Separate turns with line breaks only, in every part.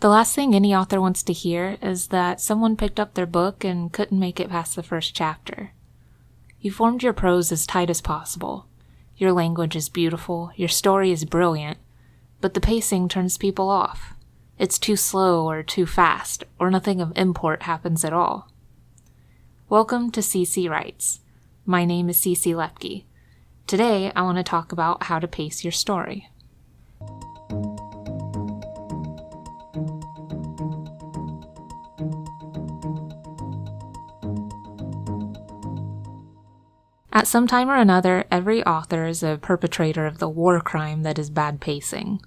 The last thing any author wants to hear is that someone picked up their book and couldn't make it past the first chapter. You formed your prose as tight as possible. Your language is beautiful, your story is brilliant, but the pacing turns people off. It's too slow or too fast, or nothing of import happens at all. Welcome to CC Writes. My name is CC Lepke. Today, I want to talk about how to pace your story. At some time or another, every author is a perpetrator of the war crime that is bad pacing.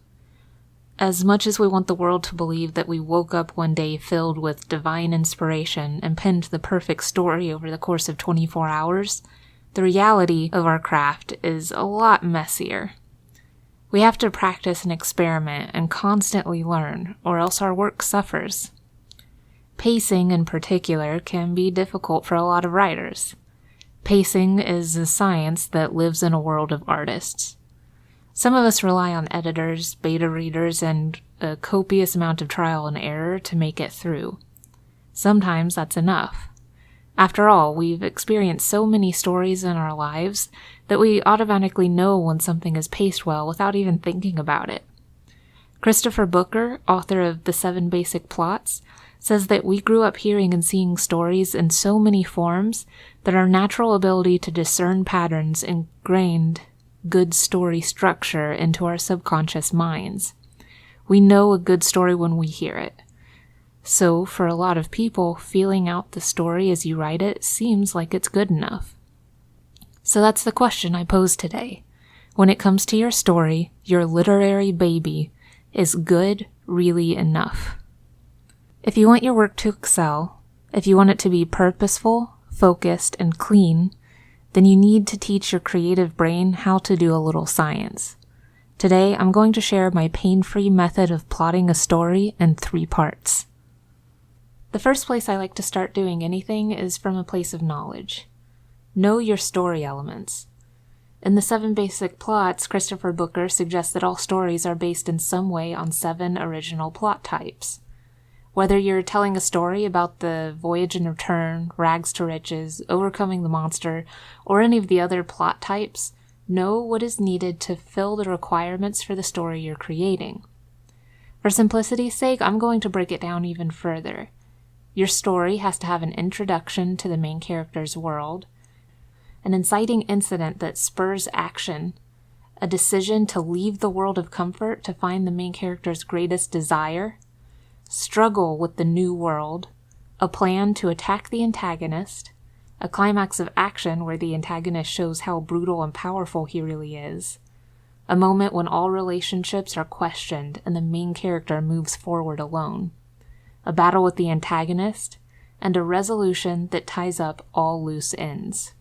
As much as we want the world to believe that we woke up one day filled with divine inspiration and penned the perfect story over the course of 24 hours, the reality of our craft is a lot messier. We have to practice and experiment and constantly learn, or else our work suffers. Pacing, in particular, can be difficult for a lot of writers. Pacing is a science that lives in a world of artists. Some of us rely on editors, beta readers, and a copious amount of trial and error to make it through. Sometimes that's enough. After all, we've experienced so many stories in our lives that we automatically know when something is paced well without even thinking about it. Christopher Booker, author of The 7 Basic Plots, says that we grew up hearing and seeing stories in so many forms that our natural ability to discern patterns ingrained good story structure into our subconscious minds. We know a good story when we hear it. So, for a lot of people, feeling out the story as you write it seems like it's good enough. So that's the question I pose today. When it comes to your story, your literary baby, is good really enough? If you want your work to excel, if you want it to be purposeful, focused, and clean, then you need to teach your creative brain how to do a little science. Today, I'm going to share my pain-free method of plotting a story in 3 parts. The first place I like to start doing anything is from a place of knowledge. Know your story elements. In the 7 Basic Plots, Christopher Booker suggests that all stories are based in some way on 7 original plot types. Whether you're telling a story about the voyage and return, rags to riches, overcoming the monster, or any of the other plot types, know what is needed to fill the requirements for the story you're creating. For simplicity's sake, I'm going to break it down even further. Your story has to have an introduction to the main character's world, an inciting incident that spurs action, a decision to leave the world of comfort to find the main character's greatest desire, struggle with the new world, a plan to attack the antagonist, a climax of action where the antagonist shows how brutal and powerful he really is, a moment when all relationships are questioned and the main character moves forward alone, a battle with the antagonist, and a resolution that ties up all loose ends.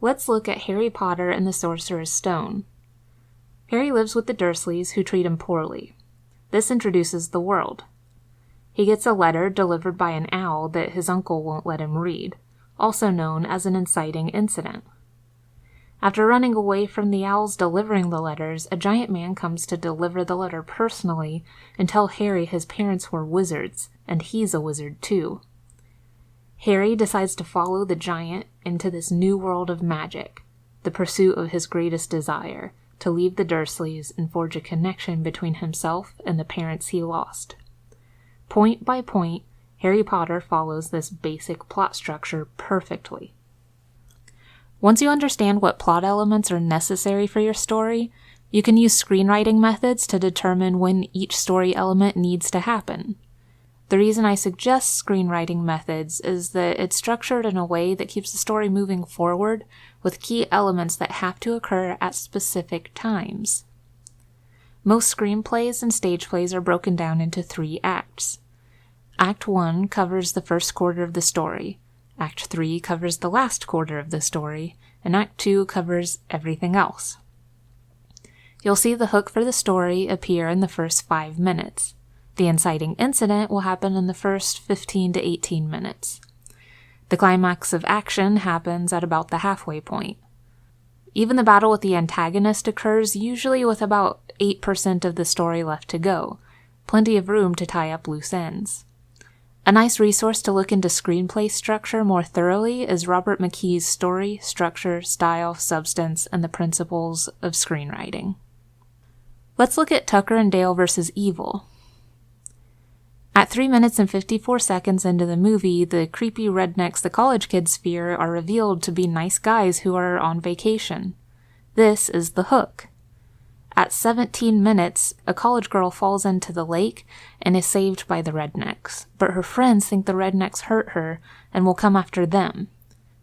Let's look at Harry Potter and the Sorcerer's Stone. Harry lives with the Dursleys, who treat him poorly. This introduces the world. He gets a letter delivered by an owl that his uncle won't let him read, also known as an inciting incident. After running away from the owls delivering the letters, a giant man comes to deliver the letter personally and tell Harry his parents were wizards, and he's a wizard too. Harry decides to follow the giant into this new world of magic, the pursuit of his greatest desire, to leave the Dursleys and forge a connection between himself and the parents he lost. Point by point, Harry Potter follows this basic plot structure perfectly. Once you understand what plot elements are necessary for your story, you can use screenwriting methods to determine when each story element needs to happen. The reason I suggest screenwriting methods is that it's structured in a way that keeps the story moving forward with key elements that have to occur at specific times. Most screenplays and stage plays are broken down into 3 acts. Act 1 covers the first quarter of the story, Act 3 covers the last quarter of the story, and Act 2 covers everything else. You'll see the hook for the story appear in the first 5 minutes. The inciting incident will happen in the first 15 to 18 minutes. The climax of action happens at about the halfway point. Even the battle with the antagonist occurs usually with about 8% of the story left to go, plenty of room to tie up loose ends. A nice resource to look into screenplay structure more thoroughly is Robert McKee's Story, Structure, Style, Substance, and the Principles of Screenwriting. Let's look at Tucker and Dale vs. Evil. At 3 minutes and 54 seconds into the movie, the creepy rednecks the college kids fear are revealed to be nice guys who are on vacation. This is the hook. At 17 minutes, a college girl falls into the lake and is saved by the rednecks, but her friends think the rednecks hurt her and will come after them.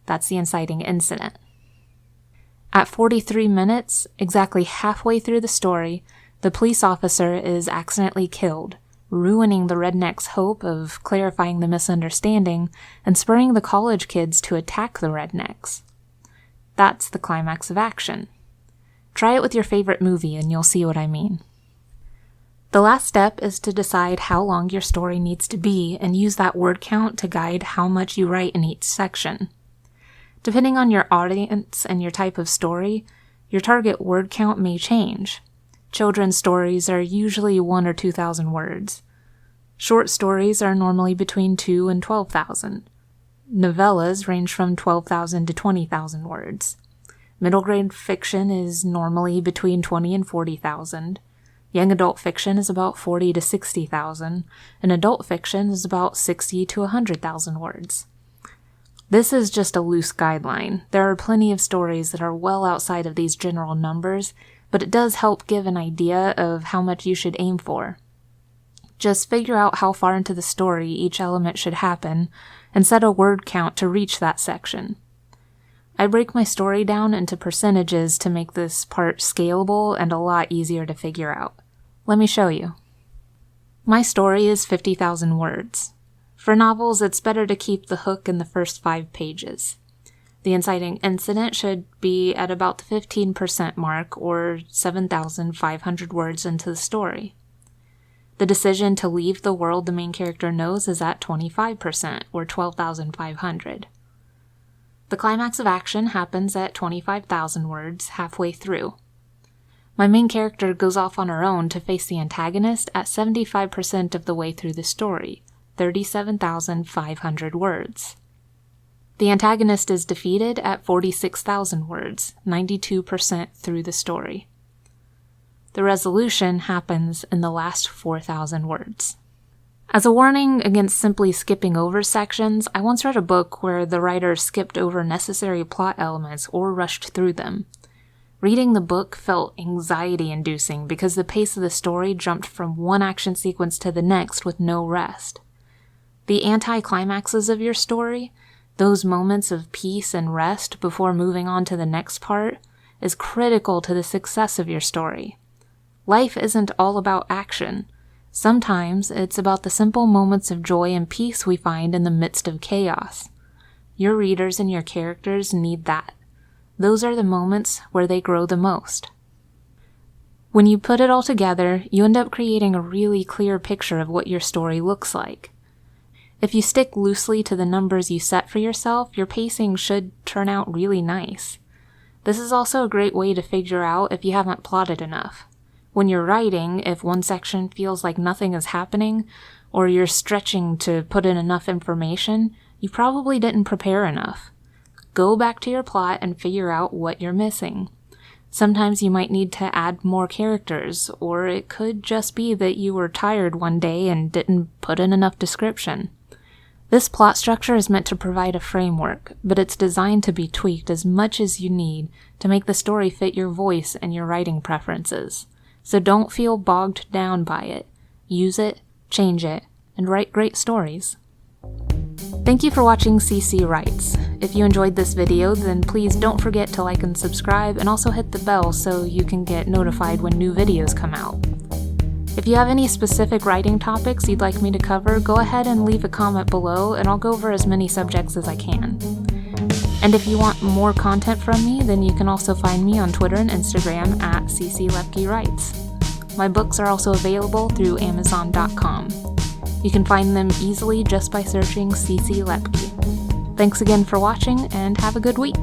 That's the inciting incident. At 43 minutes, exactly halfway through the story, the police officer is accidentally killed, ruining the rednecks' hope of clarifying the misunderstanding and spurring the college kids to attack the rednecks. That's the climax of action. Try it with your favorite movie and you'll see what I mean. The last step is to decide how long your story needs to be and use that word count to guide how much you write in each section. Depending on your audience and your type of story, your target word count may change. Children's stories are usually 1,000 or 2,000 words. Short stories are normally between 2,000 and 12,000. Novellas range from 12,000 to 20,000 words. Middle grade fiction is normally between 20,000 and 40,000. Young adult fiction is about 40,000 to 60,000, and adult fiction is about 60,000 to 100,000 words. This is just a loose guideline. There are plenty of stories that are well outside of these general numbers, but it does help give an idea of how much you should aim for. Just figure out how far into the story each element should happen, and set a word count to reach that section. I break my story down into percentages to make this part scalable and a lot easier to figure out. Let me show you. My story is 50,000 words. For novels, it's better to keep the hook in the first 5 pages. The inciting incident should be at about the 15% mark, or 7,500 words into the story. The decision to leave the world the main character knows is at 25%, or 12,500. The climax of action happens at 25,000 words, halfway through. My main character goes off on her own to face the antagonist at 75% of the way through the story, 37,500 words. The antagonist is defeated at 46,000 words, 92% through the story. The resolution happens in the last 4,000 words. As a warning against simply skipping over sections, I once read a book where the writer skipped over necessary plot elements or rushed through them. Reading the book felt anxiety-inducing because the pace of the story jumped from one action sequence to the next with no rest. The anti-climaxes of your story, those moments of peace and rest before moving on to the next part, is critical to the success of your story. Life isn't all about action. Sometimes it's about the simple moments of joy and peace we find in the midst of chaos. Your readers and your characters need that. Those are the moments where they grow the most. When you put it all together, you end up creating a really clear picture of what your story looks like. If you stick loosely to the numbers you set for yourself, your pacing should turn out really nice. This is also a great way to figure out if you haven't plotted enough. When you're writing, if one section feels like nothing is happening, or you're stretching to put in enough information, you probably didn't prepare enough. Go back to your plot and figure out what you're missing. Sometimes you might need to add more characters, or it could just be that you were tired one day and didn't put in enough description. This plot structure is meant to provide a framework, but it's designed to be tweaked as much as you need to make the story fit your voice and your writing preferences. So don't feel bogged down by it. Use it, change it, and write great stories. Thank you for watching CC Writes. If you enjoyed this video, then please don't forget to like and subscribe, and also hit the bell so you can get notified when new videos come out. If you have any specific writing topics you'd like me to cover, go ahead and leave a comment below, and I'll go over as many subjects as I can. And if you want more content from me, then you can also find me on Twitter and Instagram at cclepkewrites. My books are also available through Amazon.com. You can find them easily just by searching CC Lepke. Thanks again for watching, and have a good week!